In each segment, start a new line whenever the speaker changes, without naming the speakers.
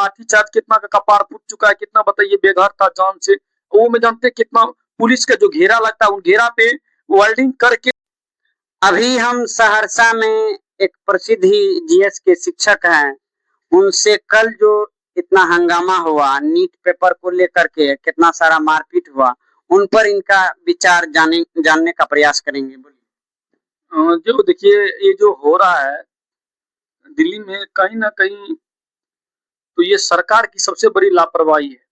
लाठीचार्ज कितना का कपार फूट चुका है, कितना बताइए बेघर था जान से। वो में जानते कितना पुलिस का जो घेरा लगता है, उन घेरा पे वेल्डिंग करके।
अभी हम सहरसा में एक प्रसिद्ध ही जीएस के शिक्षक हैं, उनसे कल जो इतना हंगामा हुआ नीट पेपर को लेकर के, कितना सारा मारपीट हुआ, उन पर इनका विचार जानने का प्रयास करेंगे। बोलिए।
जो देखिए ये जो हो रहा है दिल्ली में, कहीं ना कहीं तो ये सरकार की सबसे बड़ी लापरवाही है।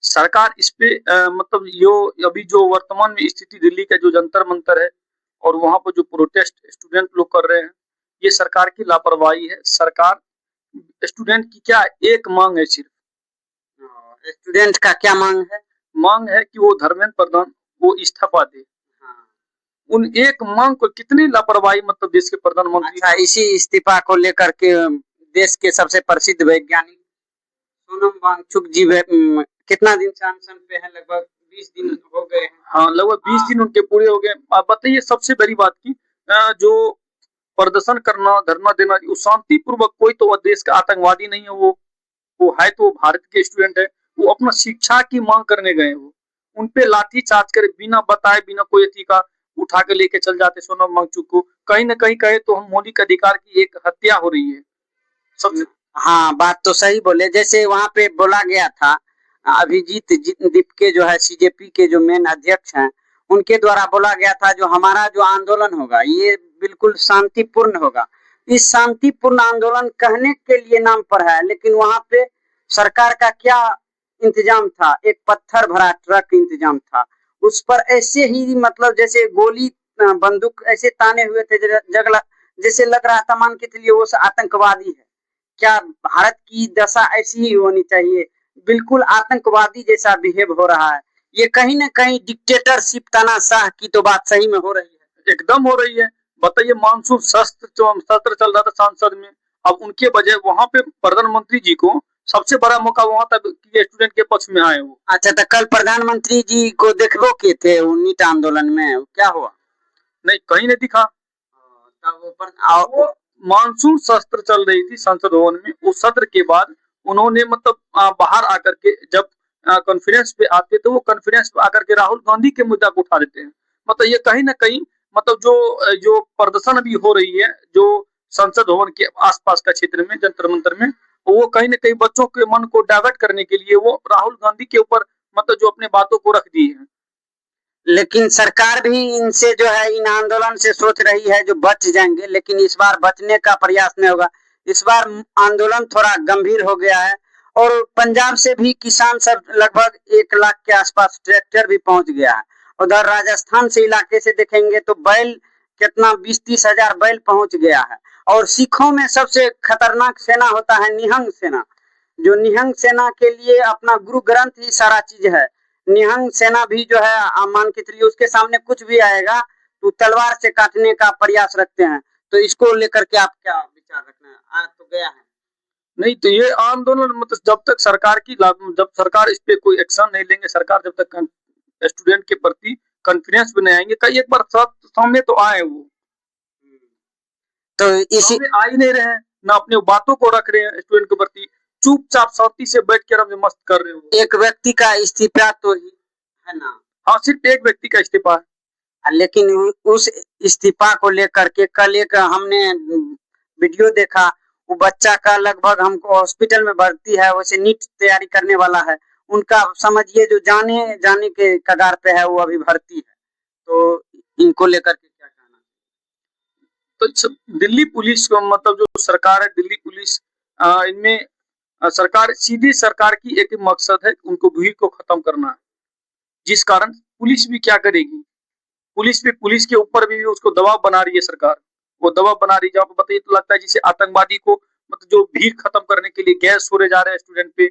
सरकार इस पे मतलब यो अभी जो वर्तमान में स्थिति दिल्ली का जो जंतर मंतर है और वहां पर जो प्रोटेस्ट स्टूडेंट लोग कर रहे हैं, ये सरकार की लापरवाही है। सरकार स्टूडेंट की क्या एक मांग है, सिर्फ
स्टूडेंट का क्या मांग है?
मांग है कि वो धर्मेंद्र प्रधान वो इस्तीफा दे। उन एक मांग को कितनी लापरवाही, मतलब देश के प्रधानमंत्री।
अच्छा, इसी इस्तीफा को लेकर के देश के सबसे प्रसिद्ध वैज्ञानिक सोनम वांगचुक जी कितना दिन से अनशन पे है? लगभग 20 दिन हो गए हैं।
हाँ, लगभग 20 दिन उनके पूरे हो गए। आप बताइए सबसे बड़ी बात की जो प्रदर्शन करना, धरना देना, वो शांतिपूर्वक, कोई तो देश का आतंकवादी नहीं है। वो है तो भारत के स्टूडेंट है। वो अपना शिक्षा की मांग करने गए। वो उन पे लाठी चार्ज करे, बिना बताए, बिना कोई अथी का उठा के लेके चल जाते सोनम वांगचुक को। कहीं ना कहीं कहे तो हम मौलिक अधिकार की एक हत्या हो रही है सबसे।
हाँ, बात तो सही बोले। जैसे वहाँ पे बोला गया था, अभिजीत दीप के जो है सीजेपी के जो मेन अध्यक्ष हैं, उनके द्वारा बोला गया था जो हमारा जो आंदोलन होगा ये बिल्कुल शांतिपूर्ण होगा। इस शांतिपूर्ण आंदोलन कहने के लिए नाम पर है, लेकिन वहाँ पे सरकार का क्या इंतजाम था? एक पत्थर भरा ट्रक इंतजाम था, उस पर ऐसे ही मतलब जैसे गोली बंदूक ऐसे ताने हुए थे, जगला जैसे लग रहा था मान के चलिए वो आतंकवादी है। क्या भारत की दशा ऐसी ही होनी चाहिए? बिल्कुल आतंकवादी जैसा बिहेव हो रहा है। ये कहीं ना कहीं डिक्टेटरशिप तानाशाह की तो बात सही में हो रही है।
एकदम हो रही है। बताइए, मानसून सत्र चल रहा था संसद में, अब उनके बजाय वहां पे प्रधानमंत्री जी को सबसे बड़ा मौका वहां तक कि स्टूडेंट के पक्ष में आए वो।
अच्छा, तो कल प्रधानमंत्री जी को देखो के थे नीट आंदोलन में, क्या हुआ?
नहीं, कहीं नहीं दिखा। वो मानसून सत्र चल रही थी संसद भवन में, उस सत्र के बाद उन्होंने मतलब बाहर आकर के जब कॉन्फ्रेंस पे आते तो वो कॉन्फ्रेंस पे आकर के राहुल गांधी के मुद्दा को उठा देते हैं। मतलब ये कहीं ना कहीं मतलब जो प्रदर्शन अभी हो रही है जो संसद भवन के आसपास का क्षेत्र में, जंतर मंतर में, वो कहीं ना कहीं बच्चों के मन को डाइवर्ट करने के लिए वो राहुल गांधी के ऊपर मतलब जो अपने बातों को रख दी है।
लेकिन सरकार भी इनसे जो है इन आंदोलन से सोच रही है जो बच जाएंगे, लेकिन इस बार बचने का प्रयास नहीं होगा। इस बार आंदोलन थोड़ा गंभीर हो गया है और पंजाब से भी किसान सब लगभग 1 लाख के आसपास ट्रैक्टर भी पहुंच गया है। उधर राजस्थान से इलाके से देखेंगे तो बैल कितना 20-30 हजार बैल पहुंच गया है। और सिखों में सबसे खतरनाक सेना होता है निहंग सेना, जो निहंग सेना के लिए अपना गुरु ग्रंथ ही सारा चीज है। निहंग सेना भी जो है मान के चलिए उसके सामने कुछ भी आएगा तो तलवार से काटने का प्रयास रखते हैं। तो इसको लेकर के आप क्या विचार रखना है? आ तो गया है।
नहीं तो ये आंदोलन मतलब जब तक सरकार की जब सरकार इस पे कोई एक्शन नहीं लेंगे, सरकार जब तक स्टूडेंट के प्रति कॉन्फिडेंस भी नहीं आएंगे। कई एक बार सामने तो आए वो,
तो इसी
आ ही नहीं रहे हैं, ना अपने बातों को रख रहे हैं स्टूडेंट के प्रति, चुपचाप शांति से बैठ कर हम मस्त कर रहे हो।
एक व्यक्ति का इस्तीफा तो ही है ना?
हाँ, सिर्फ एक व्यक्ति का इस्तीफा है।
लेकिन उस इस्तीफा को लेकर के कल एक हमने वीडियो देखा, वो बच्चा का लगभग हमको हॉस्पिटल में भर्ती है, वैसे नीट तैयारी करने वाला है, उनका समझिए जो जाने के कगार पे है वो अभी भर्ती है। तो इनको लेकर के क्या कहना?
तो दिल्ली पुलिस को मतलब जो सरकार है, दिल्ली पुलिस इनमें सरकार सीधी सरकार की एक मकसद है, उनको भीड़ को खत्म करना है। जिस कारण पुलिस भी क्या करेगी, पुलिस के ऊपर भी उसको दबाव बना रही है सरकार। वो दबाव बना रही है जहाँ पे बताइए तो लगता है जिसे आतंकवादी को मतलब जो भीड़ खत्म करने के लिए गैस छोड़े जा रहे हैं स्टूडेंट पे,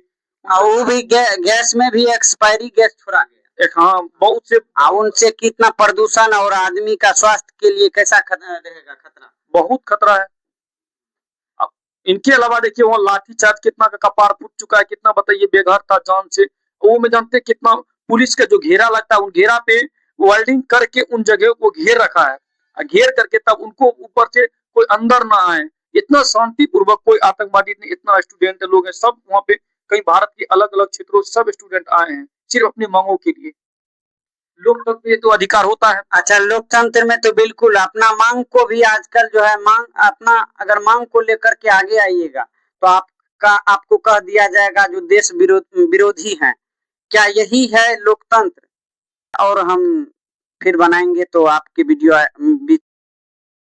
वो भी गैस में भी एक्सपायरी गैस छोड़ा गया।
हाँ, बहुत से
उनसे कितना प्रदूषण और आदमी का स्वास्थ्य के लिए कैसा रहेगा खतरा?
बहुत खतरा है। अब इनके अलावा देखिए वहाँ लाठीचार्ज कितना का कपार फूट चुका है, कितना बताइए बेघर था जान से। वो में जानते कितना पुलिस का जो घेरा लगता है, उन घेरा पे वेल्डिंग करके उन जगहों को घेर रखा है, घेर करके तब उनको ऊपर से कोई अंदर ना आए। इतना शांतिपूर्वक, कोई आतंकवादी नहीं, इतना स्टूडेंट लोग हैं, सब वहाँ पे कई भारत के अलग अलग क्षेत्रों से सब स्टूडेंट आए हैं सिर्फ अपनी मांगों के लिए। लोकतंत्र में तो अधिकार होता है।
अच्छा, लोकतंत्र में तो बिल्कुल अपना मांग को भी आजकल जो है मांग अपना अगर मांग को लेकर के आगे आइएगा तो आपको कह दिया जाएगा जो देश विरोधी हैं। क्या यही है लोकतंत्र? और हम फिर बनाएंगे तो आपकी वीडियो